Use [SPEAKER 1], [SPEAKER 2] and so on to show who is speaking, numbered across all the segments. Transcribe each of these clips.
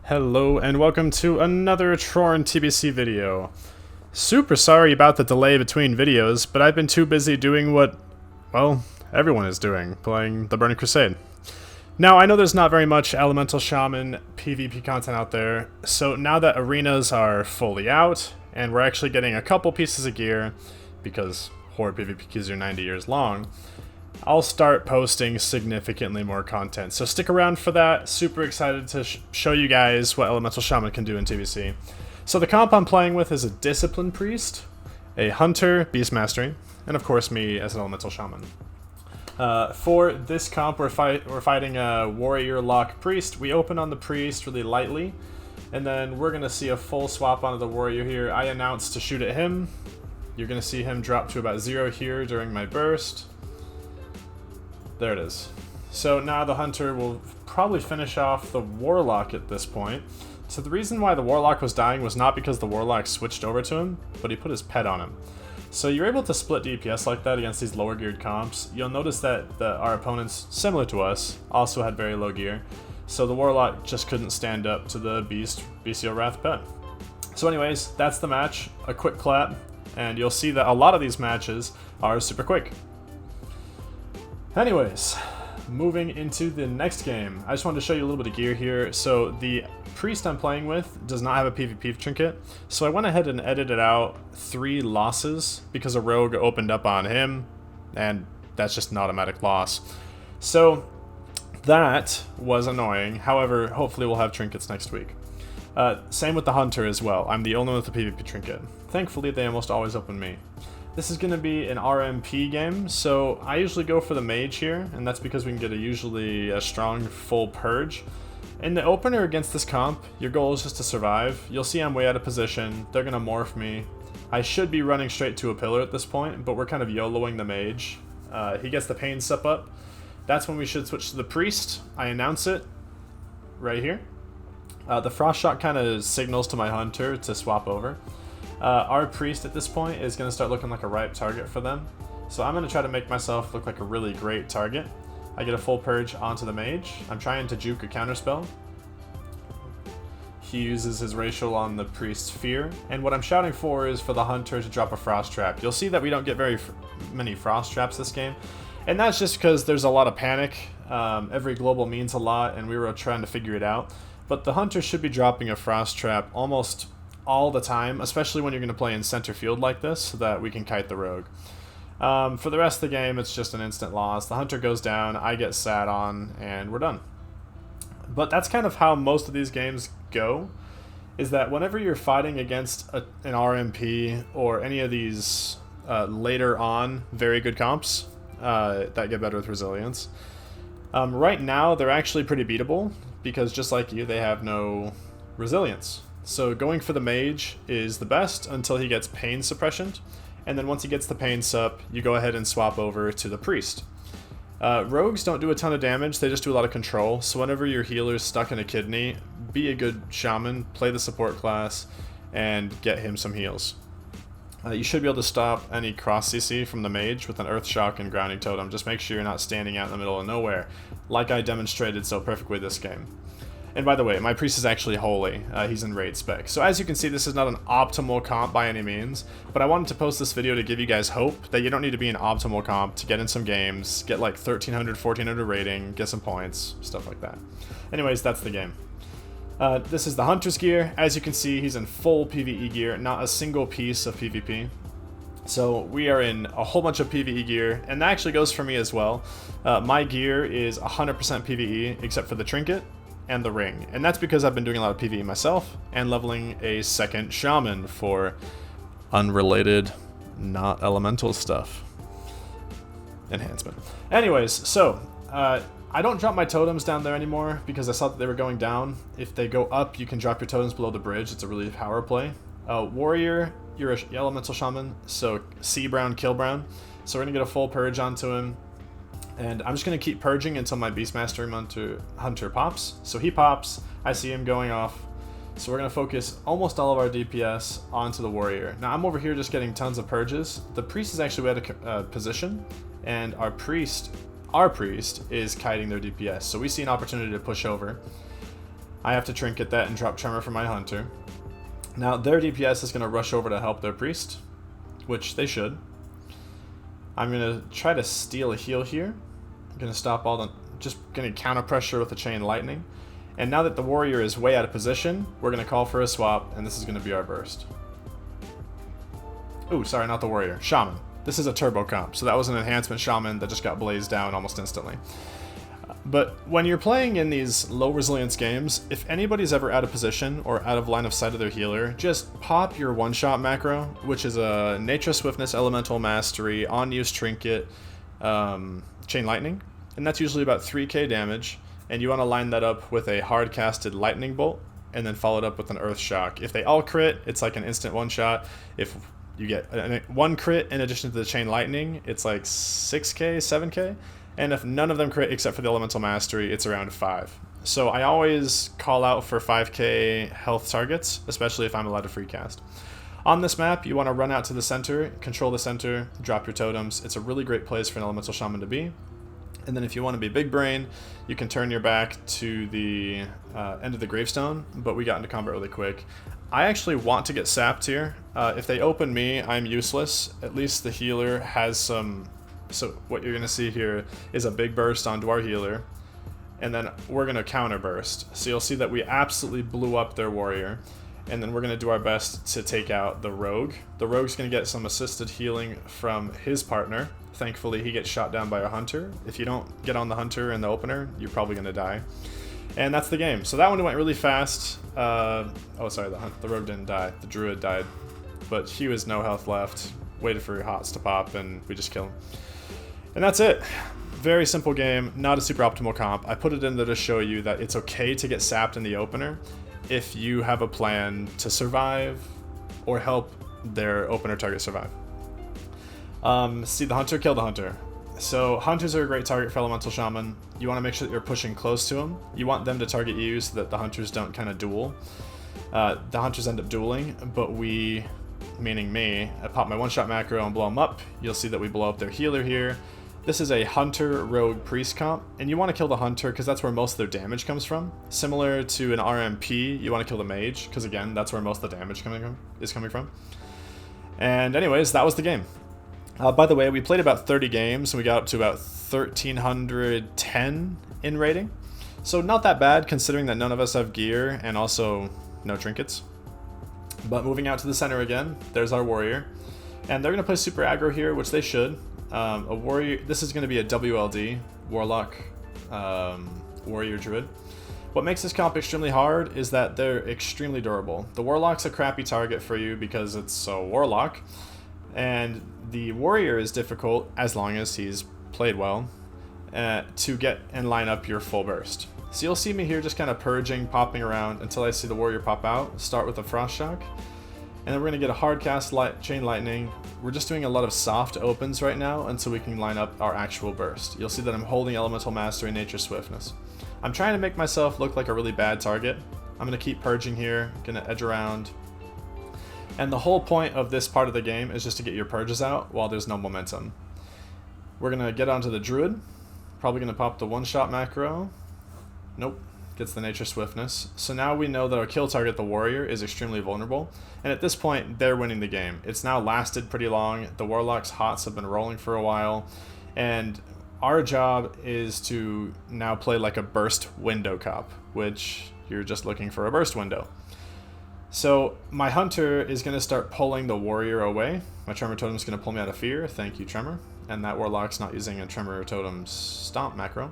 [SPEAKER 1] Hello and welcome to another Tauren TBC video. Super sorry about the delay between videos, but I've been too busy doing what, well, everyone is doing, playing the Burning Crusade. Now, I know there's not very much Elemental Shaman PvP content out there, so now that arenas are fully out, and we're actually getting a couple pieces of gear, because Horde PvP queues are 90 years long, I'll start posting significantly more content. So stick around for that. Super excited to show you guys what Elemental Shaman can do in TBC. So the comp I'm playing with is a Discipline Priest, a Hunter, Beast Mastery, and of course me as an Elemental Shaman. For this comp, we're fighting a Warrior Lock Priest. We open on the Priest really lightly, and then we're going to see a full swap onto the Warrior here. I announced to shoot at him. You're going to see him drop to about 0 here during my burst. There it is. So now the Hunter will probably finish off the Warlock at this point. So the reason why the Warlock was dying was not because the Warlock switched over to him, but he put his pet on him. So you're able to split DPS like that against these lower geared comps. You'll notice that our opponents, similar to us, also had very low gear. So the Warlock just couldn't stand up to the Bestial Wrath pet. So anyways, that's the match. A quick clap, and you'll see that a lot of these matches are super quick. Anyways, moving into the next game, I just wanted to show you a little bit of gear here. So the Priest I'm playing with does not have a PvP trinket, so I went ahead and edited out 3 losses because a rogue opened up on him, and that's just an automatic loss. So that was annoying. However, hopefully we'll have trinkets next week. Same with the Hunter as well. I'm the only one with a PvP trinket. Thankfully, they almost always open me. This is going to be an RMP game, so I usually go for the Mage here, and that's because we can get usually a strong full purge. In the opener against this comp, your goal is just to survive. You'll see I'm way out of position. They're going to morph me. I should be running straight to a pillar at this point, but we're kind of YOLOing the Mage. He gets the Pain Sup up. That's when we should switch to the Priest. I announce it right here. The Frost Shot kind of signals to my Hunter to swap over. Our Priest at this point is going to start looking like a ripe target for them. So I'm going to try to make myself look like a really great target. I get a full purge onto the Mage. I'm trying to juke a counterspell. He uses his racial on the Priest's Fear. And what I'm shouting for is for the Hunter to drop a Frost Trap. You'll see that we don't get very many Frost Traps this game. And that's just because there's a lot of panic. Every global means a lot, and we were trying to figure it out. But the Hunter should be dropping a Frost Trap almost all the time, especially when you're going to play in center field like this, so that we can kite the rogue. For the rest of the game, it's just an instant loss. The Hunter goes down, I get sat on, and we're done. But that's kind of how most of these games go, is that whenever you're fighting against an RMP or any of these later on very good comps that get better with resilience, right now they're actually pretty beatable, because just like you, they have no resilience. So going for the Mage is the best until he gets Pain Suppression, and then once he gets the Pain Sup, you go ahead and swap over to the Priest. Rogues don't do a ton of damage, they just do a lot of control, so whenever your healer's stuck in a kidney, be a good Shaman, play the support class, and get him some heals. You should be able to stop any cross CC from the Mage with an Earth Shock and Grounding Totem. Just make sure you're not standing out in the middle of nowhere, like I demonstrated so perfectly this game. And by the way, my Priest is actually holy. He's in raid spec. So as you can see, this is not an optimal comp by any means, but I wanted to post this video to give you guys hope that you don't need to be an optimal comp to get in some games, get like 1300, 1400 rating, get some points, stuff like that. Anyways, that's the game. This is the Hunter's gear. As you can see, he's in full PvE gear, not a single piece of PvP. So we are in a whole bunch of PvE gear, and that actually goes for me as well. My gear is 100% PvE, except for the Trinket and the ring, and that's because I've been doing a lot of PvE myself and leveling a second Shaman for unrelated, not elemental stuff. Enhancement. Anyways, so I don't drop my totems down there anymore because I saw that they were going down. If they go up, you can drop your totems below the bridge. It's a really power play. Warrior, you're an elemental Shaman, so see brown, kill brown. So we're gonna get a full purge onto him. And I'm just going to keep purging until my Beastmaster Hunter pops. So he pops, I see him going off. So we're going to focus almost all of our DPS onto the Warrior. Now I'm over here just getting tons of purges. The Priest is actually out of position, and our Priest is kiting their DPS. So we see an opportunity to push over. I have to Trinket that and drop Tremor for my Hunter. Now, their DPS is going to rush over to help their Priest, which they should. I'm going to try to steal a heal here. I'm going to stop all the... just going to counter pressure with the Chain Lightning. And now that the Warrior is way out of position, we're going to call for a swap, and this is going to be our burst. Ooh, sorry, not the Warrior. Shaman. This is a turbo comp, so that was an enhancement Shaman that just got blazed down almost instantly. But when you're playing in these low resilience games, if anybody's ever out of position or out of line of sight of their healer, just pop your one-shot macro, which is a Nature Swiftness, Elemental Mastery, on-use Trinket, Chain Lightning, and that's usually about 3k damage, and you want to line that up with a hard-casted Lightning Bolt, and then follow it up with an Earthshock. If they all crit, it's like an instant one-shot. If you get one crit in addition to the Chain Lightning, it's like 6k, 7k. And if none of them crit except for the Elemental Mastery, it's around 5. So I always call out for 5k health targets, especially if I'm allowed to free cast. On this map, you want to run out to the center, control the center, drop your totems. It's a really great place for an Elemental Shaman to be. And then if you want to be big brain, you can turn your back to the end of the gravestone, but we got into combat really quick. I actually want to get sapped here. If they open me, I'm useless. At least the healer has some... So what you're going to see here is a big burst onto our healer, and then we're going to counter burst. So you'll see that we absolutely blew up their warrior, and then we're going to do our best to take out the rogue. The rogue's going to get some assisted healing from his partner. Thankfully, he gets shot down by a hunter. If you don't get on the hunter in the opener, you're probably going to die. And that's the game. So that one went really fast. Oh, sorry, the rogue didn't die. The druid died. But he was no health left. Waited for your hots to pop, and we just killed him. And that's it. Very simple game, not a super optimal comp. I put it in there to show you that it's okay to get sapped in the opener if you have a plan to survive or help their opener target survive. See the hunter, kill the hunter. So hunters are a great target for Elemental Shaman. You want to make sure that you're pushing close to them. You want them to target you so that the hunters don't kind of duel. The hunters end up dueling, but we, meaning me, I pop my one-shot macro and blow them up. You'll see that we blow up their healer here. This is a Hunter Rogue Priest comp, and you want to kill the Hunter because that's where most of their damage comes from. Similar to an RMP, you want to kill the Mage because, again, that's where most of the damage is coming from. And anyways, that was the game. By the way, we played about 30 games, and we got up to about 1,310 in rating. So not that bad, considering that none of us have gear and also no trinkets. But moving out to the center again, there's our warrior. And they're going to play super aggro here, which they should. A warrior. This is going to be a WLD, Warlock, Warrior Druid. What makes this comp extremely hard is that they're extremely durable. The Warlock's a crappy target for you because it's a Warlock, and the Warrior is difficult as long as he's played well to get and line up your full burst. So you'll see me here just kind of purging, popping around until I see the Warrior pop out. Start with a Frost Shock. And then we're going to get a hard cast Chain Lightning. We're just doing a lot of soft opens right now until we can line up our actual burst. You'll see that I'm holding Elemental Mastery, Nature Swiftness. I'm trying to make myself look like a really bad target. I'm going to keep purging here, going to edge around. And the whole point of this part of the game is just to get your purges out while there's no momentum. We're going to get onto the Druid. Probably going to pop the one-shot macro. Nope. Gets the Nature Swiftness. So now we know that our kill target, the Warrior, is extremely vulnerable. And at this point, they're winning the game. It's now lasted pretty long. The Warlock's hots have been rolling for a while. And our job is to now play like a burst window cop, which you're just looking for a burst window. So my Hunter is going to start pulling the Warrior away. My Tremor Totem is going to pull me out of fear. Thank you, Tremor. And that Warlock's not using a Tremor Totem Stomp macro.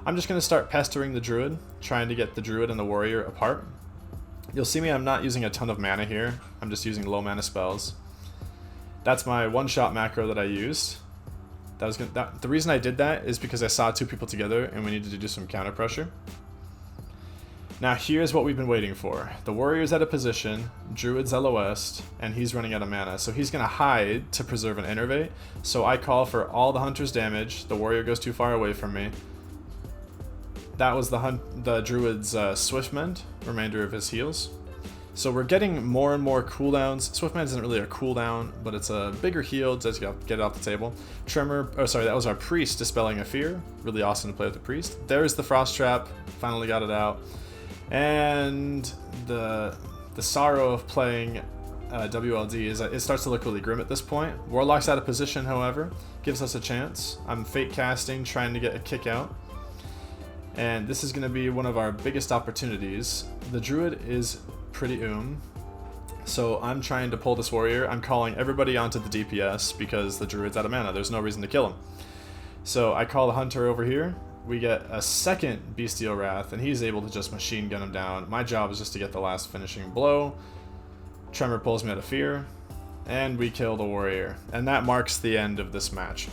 [SPEAKER 1] I'm just going to start pestering the Druid, trying to get the Druid and the Warrior apart. You'll see me, I'm not using a ton of mana here. I'm just using low mana spells. That's my one-shot macro that I used. The reason I did that is because I saw two people together and we needed to do some counter pressure. Now here's what we've been waiting for. The Warrior's out of position, Druid's LOS, and he's running out of mana. So he's going to hide to preserve an Innervate. So I call for all the Hunter's damage. The Warrior goes too far away from me. That was the Druid's Swiftmend, remainder of his heals. So we're getting more and more cooldowns. Swiftmend isn't really a cooldown, but it's a bigger heal to get it off the table. Tremor, oh sorry, that was our Priest dispelling a fear. Really awesome to play with the Priest. There's the Frost Trap, finally got it out. And the sorrow of playing WLD is that it starts to look really grim at this point. Warlock's out of position, however, gives us a chance. I'm fake casting, trying to get a kick out. And this is going to be one of our biggest opportunities. The Druid is pretty so I'm trying to pull this warrior. I'm calling everybody onto the DPS because the Druid's out of mana. There's no reason to kill him. So I call the Hunter over here. We get a second Bestial Wrath, and he's able to just machine gun him down. My job is just to get the last finishing blow. Tremor pulls me out of fear, and we kill the warrior. And that marks the end of this match.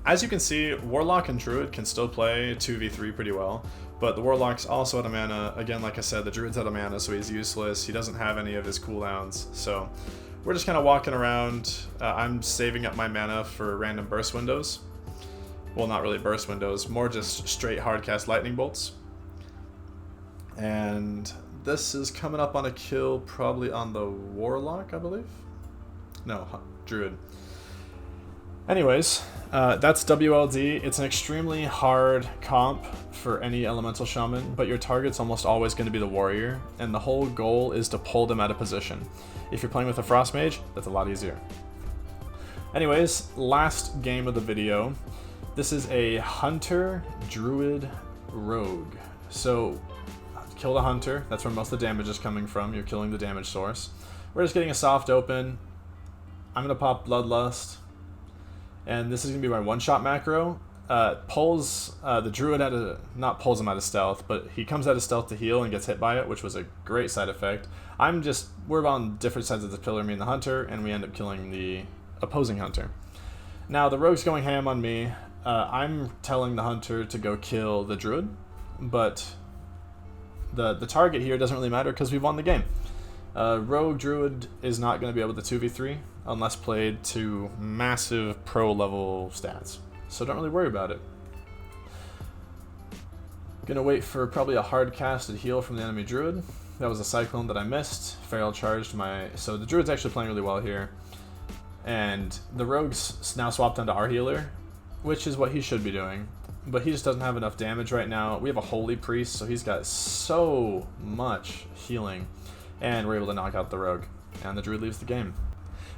[SPEAKER 1] As you can see, Warlock and Druid can still play 2v3 pretty well, but the Warlock's also out of mana. Again, like I said, the Druid's out of mana, so he's useless. He doesn't have any of his cooldowns, so we're just kind of walking around. I'm saving up my mana for random burst windows. Well, not really burst windows, more just straight hardcast lightning bolts. And this is coming up on a kill probably on the Warlock, I believe? No, Druid. Anyways, that's WLD. It's an extremely hard comp for any elemental shaman, but your target's almost always going to be the warrior, and the whole goal is to pull them out of position. If you're playing with a frost mage, that's a lot easier. Anyways, last game of the video. This is a hunter, druid, rogue. So, kill the hunter. That's where most of the damage is coming from. You're killing the damage source. We're just getting a soft open. I'm going to pop Bloodlust. And this is going to be my one-shot macro. Pulls the druid out of... Not pulls him out of stealth, but he comes out of stealth to heal and gets hit by it, which was a great side effect. We're on different sides of the pillar, me and the hunter, and we end up killing the opposing hunter. Now, the rogue's going ham on me. I'm telling the hunter to go kill the druid, but the target here doesn't really matter because we've won the game. Rogue Druid is not going to be able to 2v3 unless played to massive pro level stats, so don't really worry about it. Gonna wait for probably a hard casted heal from the enemy Druid. That was a Cyclone that I missed. Feral charged my... So the Druid's actually playing really well here. And the Rogue's now swapped onto our healer, which is what he should be doing. But he just doesn't have enough damage right now. We have a Holy Priest, so he's got so much healing. And we're able to knock out the Rogue. And the Druid leaves the game.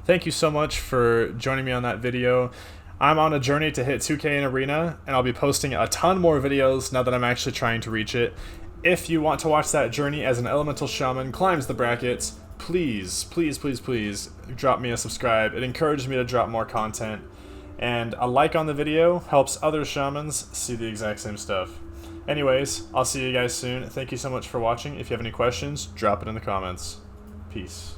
[SPEAKER 1] Thank you so much for joining me on that video. I'm on a journey to hit 2K in Arena, and I'll be posting a ton more videos now that I'm actually trying to reach it. If you want to watch that journey as an elemental shaman climbs the brackets, please, please, please, please drop me a subscribe. It encourages me to drop more content. And a like on the video helps other shamans see the exact same stuff. Anyways, I'll see you guys soon. Thank you so much for watching. If you have any questions, drop it in the comments. Peace.